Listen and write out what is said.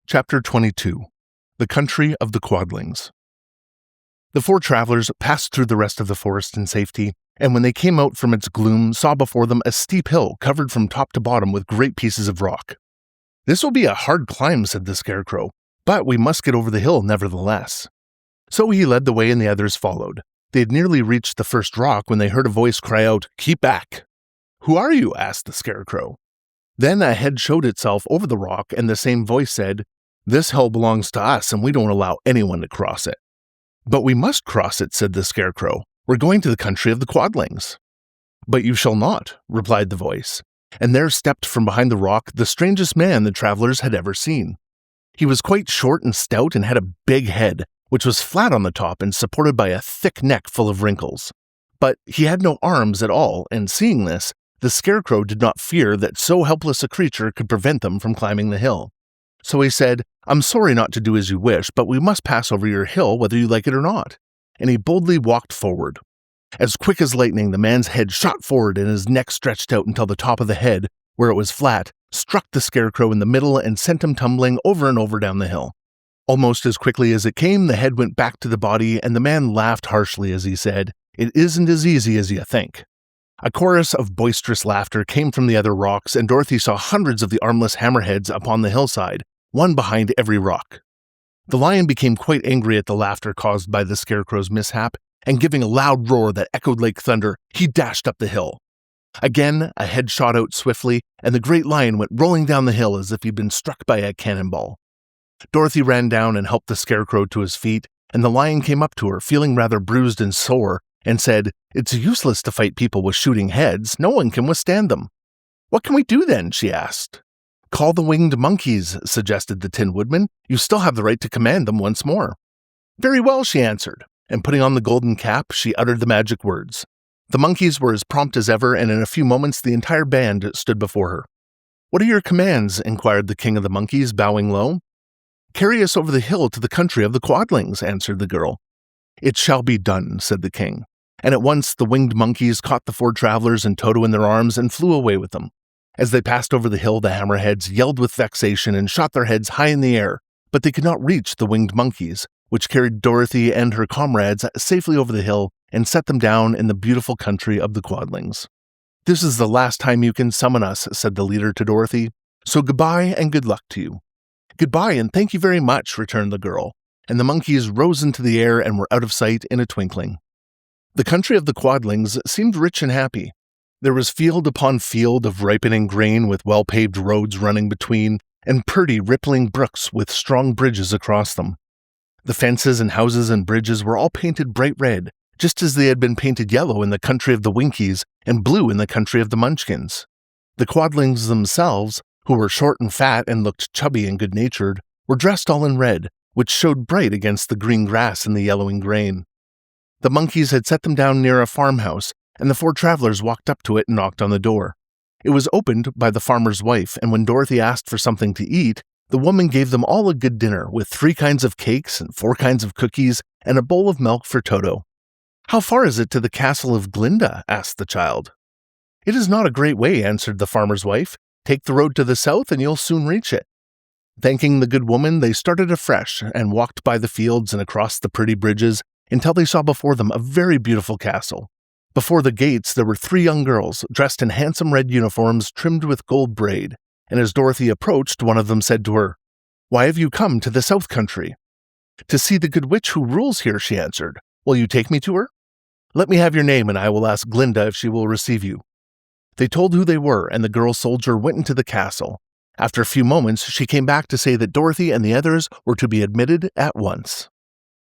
Chapter 22 The Country of the Quadlings. The four travelers passed through the rest of the forest in safety, and when they came out from its gloom, saw before them a steep hill covered from top to bottom with great pieces of rock. "This will be a hard climb," said the Scarecrow, "but we must get over the hill nevertheless." So he led the way and the others followed. They had nearly reached the first rock when they heard a voice cry out, "Keep back!" "Who are you?" asked the Scarecrow. Then a head showed itself over the rock, and the same voice said, "This hill belongs to us, and we don't allow anyone to cross it." "But we must cross it," said the Scarecrow. "We're going to the country of the Quadlings." "But you shall not," replied the voice. And there stepped from behind the rock the strangest man the travelers had ever seen. He was quite short and stout and had a big head, which was flat on the top and supported by a thick neck full of wrinkles. But he had no arms at all, and seeing this, the Scarecrow did not fear that so helpless a creature could prevent them from climbing the hill. So he said, "I'm sorry not to do as you wish, but we must pass over your hill whether you like it or not." And he boldly walked forward. As quick as lightning, the man's head shot forward and his neck stretched out until the top of the head, where it was flat, struck the Scarecrow in the middle and sent him tumbling over and over down the hill. Almost as quickly as it came, the head went back to the body, and the man laughed harshly as he said, "It isn't as easy as you think." A chorus of boisterous laughter came from the other rocks, and Dorothy saw hundreds of the armless hammerheads upon the hillside, one behind every rock. The lion became quite angry at the laughter caused by the Scarecrow's mishap, and giving a loud roar that echoed like thunder, he dashed up the hill. Again, a head shot out swiftly, and the great lion went rolling down the hill as if he'd been struck by a cannonball. Dorothy ran down and helped the Scarecrow to his feet, and the lion came up to her, feeling rather bruised and sore, and said, "It's useless to fight people with shooting heads. No one can withstand them." "What can we do then?" she asked. "Call the winged monkeys," suggested the Tin Woodman. "You still have the right to command them once more." "Very well," she answered, and putting on the golden cap, she uttered the magic words. The monkeys were as prompt as ever, and in a few moments the entire band stood before her. "What are your commands?" inquired the King of the Monkeys, bowing low. "Carry us over the hill to the country of the Quadlings," answered the girl. "It shall be done," said the king. And at once the winged monkeys caught the four travelers and Toto in their arms and flew away with them. As they passed over the hill, the hammerheads yelled with vexation and shot their heads high in the air, but they could not reach the winged monkeys, which carried Dorothy and her comrades safely over the hill and set them down in the beautiful country of the Quadlings. "This is the last time you can summon us," said the leader to Dorothy. "So goodbye and good luck to you." "Goodbye and thank you very much," returned the girl, and the monkeys rose into the air and were out of sight in a twinkling. The country of the Quadlings seemed rich and happy. There was field upon field of ripening grain with well-paved roads running between, and pretty rippling brooks with strong bridges across them. The fences and houses and bridges were all painted bright red, just as they had been painted yellow in the country of the Winkies and blue in the country of the Munchkins. The Quadlings themselves, who were short and fat and looked chubby and good-natured, were dressed all in red, which showed bright against the green grass and the yellowing grain. The monkeys had set them down near a farmhouse, and the four travelers walked up to it and knocked on the door. It was opened by the farmer's wife, and when Dorothy asked for something to eat, the woman gave them all a good dinner with 3 kinds of cakes and 4 kinds of cookies and a bowl of milk for Toto. "How far is it to the castle of Glinda?" asked the child. "It is not a great way," answered the farmer's wife. "Take the road to the south and you'll soon reach it." Thanking the good woman, they started afresh and walked by the fields and across the pretty bridges until they saw before them a very beautiful castle. Before the gates there were 3 young girls dressed in handsome red uniforms trimmed with gold braid, and as Dorothy approached, one of them said to her, "Why have you come to the South Country?" "To see the good witch who rules here," she answered. "Will you take me to her?" "Let me have your name, and I will ask Glinda if she will receive you." They told who they were, and the girl soldier went into the castle. After a few moments, she came back to say that Dorothy and the others were to be admitted at once.